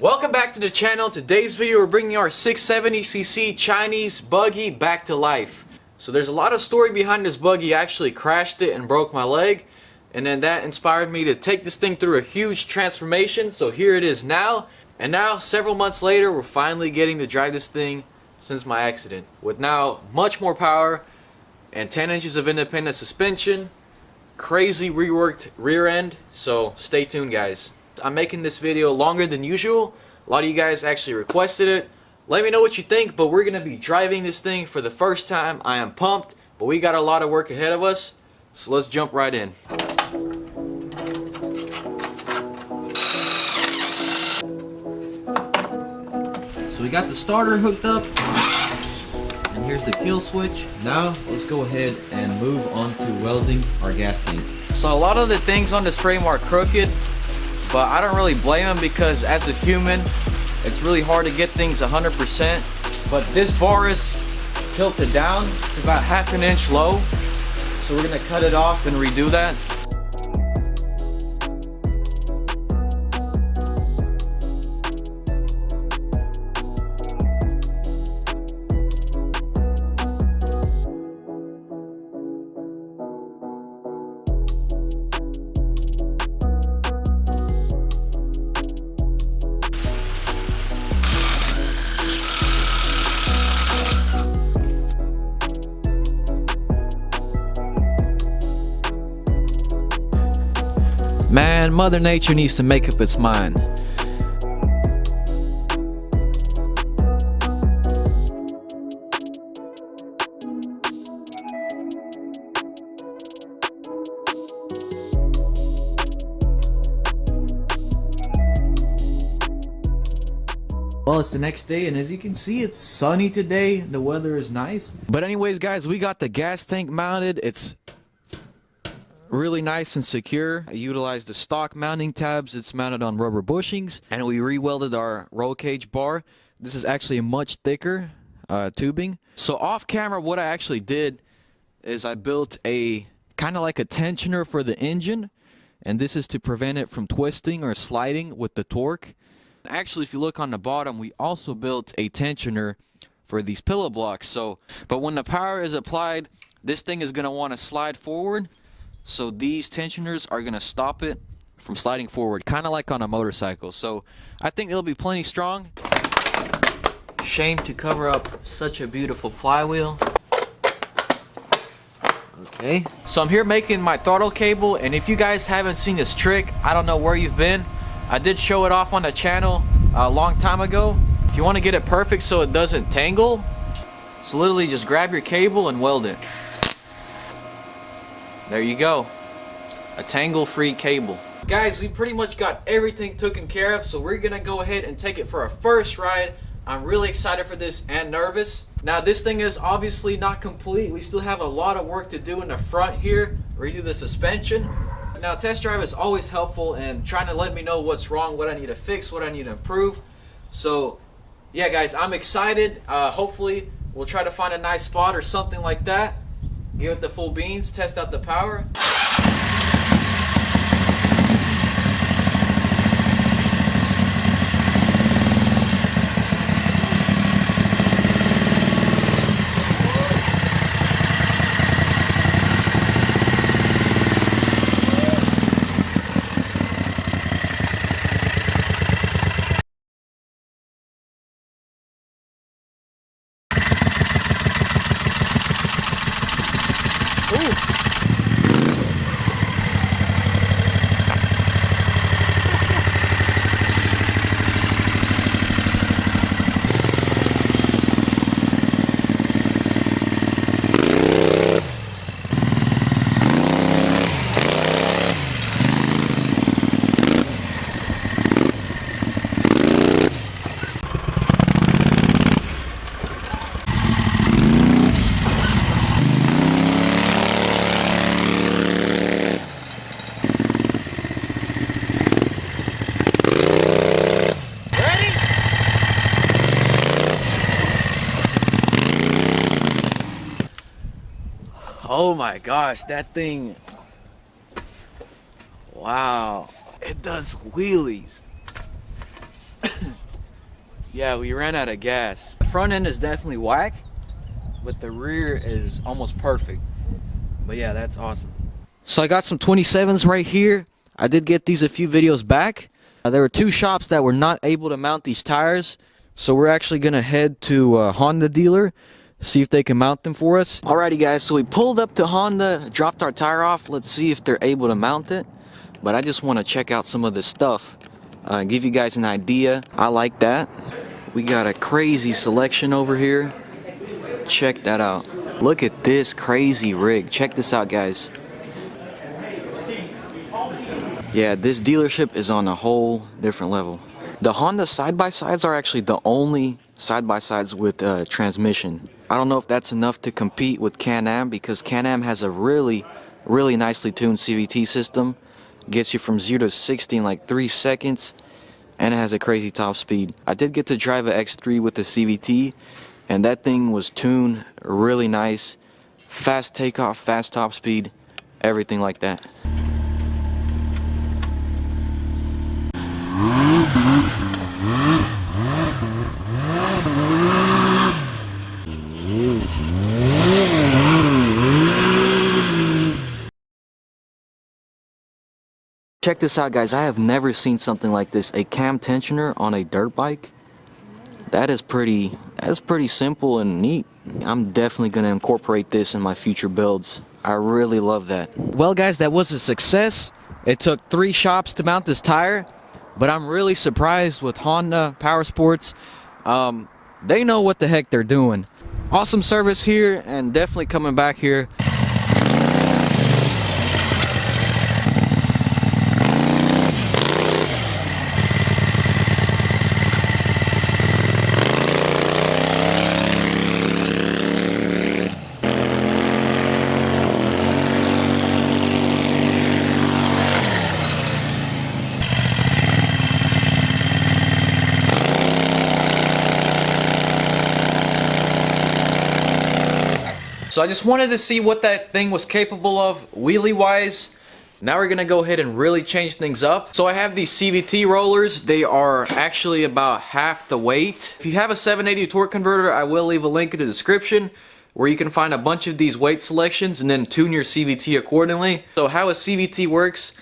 Welcome back to the channel. Today's video we're bringing our 670cc Chinese buggy back to life. So there's a lot of story behind this buggy. I actually crashed it and broke my leg, and then that inspired me to take this thing through a huge transformation. So here it is now, and now several months later we're finally getting to drive this thing since my accident, with now much more power and 10 inches of independent suspension, crazy reworked rear end. So stay tuned, guys. I'm making this video longer than usual. A lot of you guys actually requested it. Let me know what you think, but we're gonna be driving this thing for the first time. I am pumped, but we got a lot of work ahead of us, so let's jump right in. So we got the starter hooked up, and here's the kill switch. Now let's go ahead and move on to welding our gas tank. So a lot of the things on this frame are crooked, but I don't really blame them because as a human, it's really hard to get things 100%. But this bar is tilted down. It's about half an inch low. So we're gonna cut it off and redo that. Man, Mother Nature needs to make up its mind. Well, it's the next day, and as you can see, it's sunny today. The weather is nice. But anyways, guys, we got the gas tank mounted. It's really nice and secure. I utilized the stock mounting tabs. It's mounted on rubber bushings, and we re-welded our roll cage bar. This is actually a much thicker tubing. So off camera, what I actually did is I built a kind of like a tensioner for the engine, and this is to prevent it from twisting or sliding with the torque. Actually, if you look on the bottom, we also built a tensioner for these pillow blocks. But when the power is applied, this thing is going to want to slide forward. So these tensioners are going to stop it from sliding forward, kind of like on a motorcycle. So I think it'll be plenty strong. Shame to cover up such a beautiful flywheel. Okay, so I'm here making my throttle cable, and if you guys haven't seen this trick, I don't know where you've been. I did show it off on the channel a long time ago. If you want to get it perfect so it doesn't tangle, so literally just grab your cable and weld it. There you go, a tangle-free cable. Guys, we pretty much got everything taken care of, so we're gonna go ahead and take it for our first ride. I'm really excited for this and nervous. Now, this thing is obviously not complete. We still have a lot of work to do in the front here, redo the suspension. Now, test drive is always helpful in trying to let me know what's wrong, what I need to fix, what I need to improve. So yeah, guys, I'm excited. Hopefully we'll try to find a nice spot or something like that. Give it the full beans, test out the power. Oh my gosh, that thing, wow, it does wheelies. Yeah, we ran out of gas. The front end is definitely whack, but the rear is almost perfect. But yeah, that's awesome. So I got some 27s right here. I did get these a few videos back. There were two shops that were not able to mount these tires, so we're actually gonna head to a Honda dealer, see if they can mount them for us. Alrighty guys, so we pulled up to Honda, dropped our tire off. Let's see if they're able to mount it. But I just want to check out some of this stuff, give you guys an idea. I like that. We got a crazy selection over here. Check that out. Look at this crazy rig. Check this out, guys. Yeah, this dealership is on a whole different level. The Honda side-by-sides are actually the only side-by-sides with transmission. I don't know if that's enough to compete with Can-Am, because Can-Am has a really nicely tuned CVT system. Gets you from 0 to 60 in like 3 seconds, and it has a crazy top speed. I did get to drive a X3 with the CVT, and that thing was tuned really nice. Fast takeoff, fast top speed, everything like that. Check this out, guys. I have never seen something like this. A cam tensioner on a dirt bike. That is pretty simple and neat. I'm definitely going to incorporate this in my future builds. I really love that. Well guys, that was a success. It took 3 shops to mount this tire, but I'm really surprised with Honda Power Sports. They know what the heck they're doing. Awesome service here, and definitely coming back here. So I just wanted to see what that thing was capable of wheelie wise. Now we're gonna go ahead and really change things up. So I have these CVT rollers. They are actually about half the weight. If you have a 780 torque converter, I will leave a link in the description where you can find a bunch of these weight selections and then tune your CVT accordingly. So how a CVT works,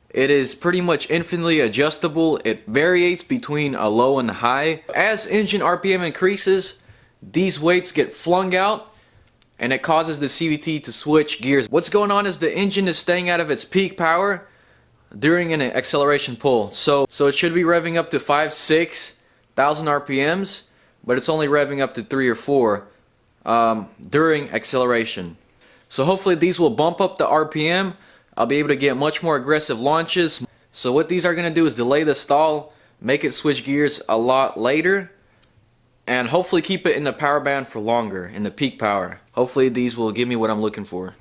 it is pretty much infinitely adjustable. It varies between a low and a high. As engine RPM increases, these weights get flung out, and it causes the CVT to switch gears. What's going on is the engine is staying out of its peak power during an acceleration pull. So it should be revving up to 5,000-6,000 RPMs, but it's only revving up to 3 or 4 during acceleration. So hopefully these will bump up the RPM. I'll be able to get much more aggressive launches. So what these are going to do is delay the stall, make it switch gears a lot later, and hopefully keep it in the power band for longer, in the peak power. Hopefully these will give me what I'm looking for.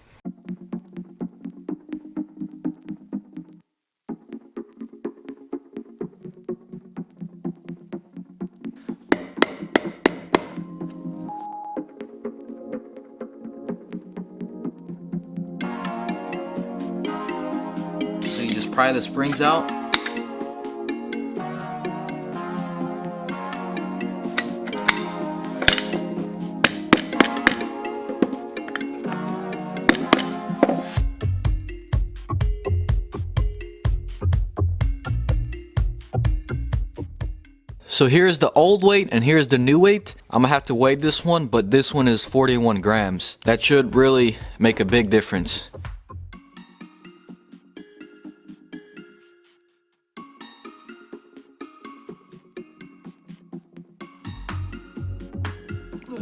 So you just pry the springs out. So here's the old weight and here's the new weight. I'm gonna have to weigh this one, but this one is 41 grams. That should really make a big difference.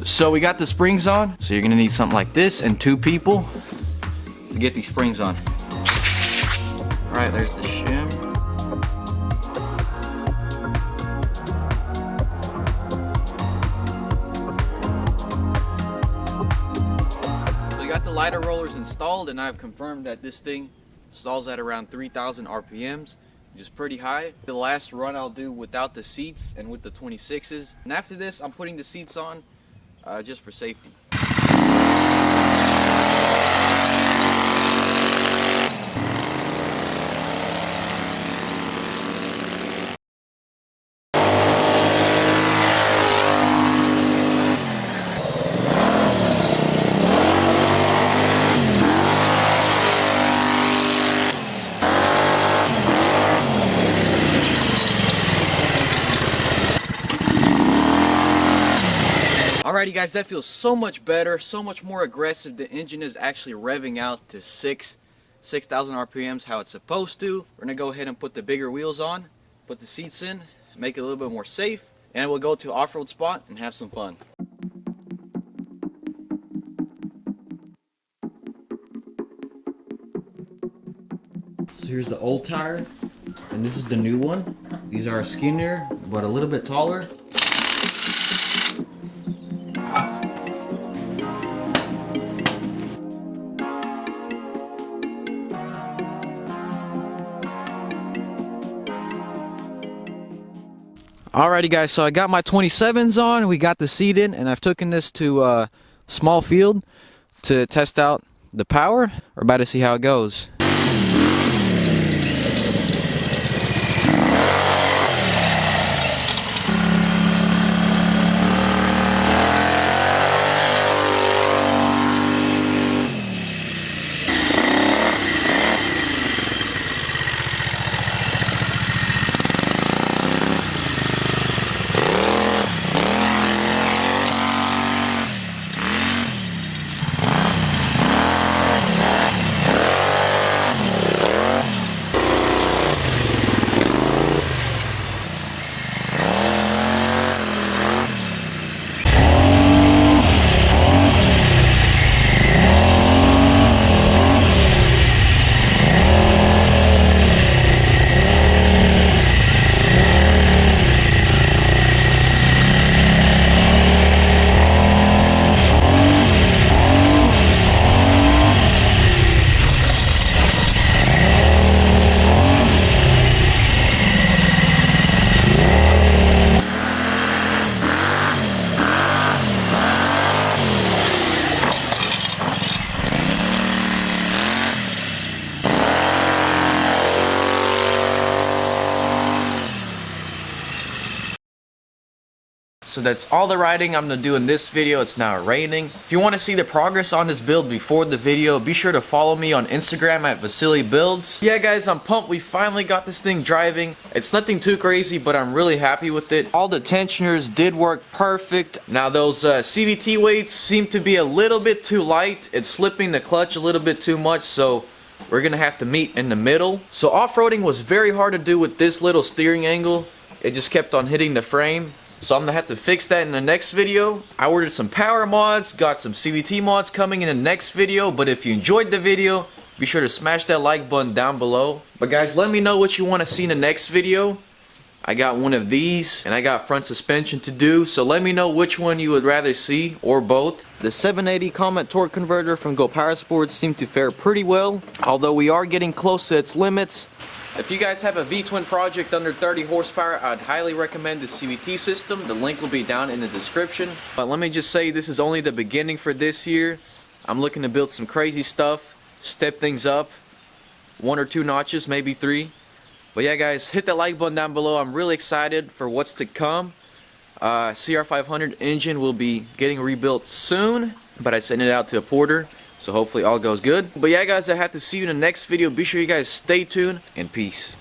So we got the springs on. So you're gonna need something like this and 2 people to get these springs on. All right, there's the shim. The lighter rollers installed, and I've confirmed that this thing stalls at around 3,000 RPMs, which is pretty high. The last run I'll do without the seats and with the 26s, and after this I'm putting the seats on just for safety. Alrighty guys, that feels so much better, so much more aggressive. The engine is actually revving out to 6,000 RPMs how it's supposed to. We're gonna go ahead and put the bigger wheels on, put the seats in, make it a little bit more safe, and we'll go to off-road spot and have some fun. So here's the old tire, and this is the new one. These are skinnier, but a little bit taller. Alrighty guys, so I got my 27s on, we got the seat in, and I've taken this to a small field to test out the power. We're about to see how it goes. So that's all the riding I'm going to do in this video. It's now raining. If you want to see the progress on this build before the video, be sure to follow me on Instagram at Vasily Builds. Yeah guys, I'm pumped. We finally got this thing driving. It's nothing too crazy, but I'm really happy with it. All the tensioners did work perfect. Now those CVT weights seem to be a little bit too light. It's slipping the clutch a little bit too much, so we're going to have to meet in the middle. So off-roading was very hard to do with this little steering angle. It just kept on hitting the frame. So I'm going to have to fix that in the next video. I ordered some power mods, got some CVT mods coming in the next video. But if you enjoyed the video, be sure to smash that like button down below. But guys, let me know what you want to see in the next video. I got one of these, and I got front suspension to do. So let me know which one you would rather see, or both. The 780 Comet torque converter from Go Power Sports seemed to fare pretty well, although we are getting close to its limits. If you guys have a V-twin project under 30 horsepower, I'd highly recommend the CVT system. The link will be down in the description. But let me just say, this is only the beginning for this year. I'm looking to build some crazy stuff, step things up, 1 or 2 notches, maybe 3. But yeah guys, hit the like button down below. I'm really excited for what's to come. CR500 engine will be getting rebuilt soon, but I sent it out to a porter. So hopefully all goes good. But yeah guys, I have to see you in the next video. Be sure you guys stay tuned, and peace.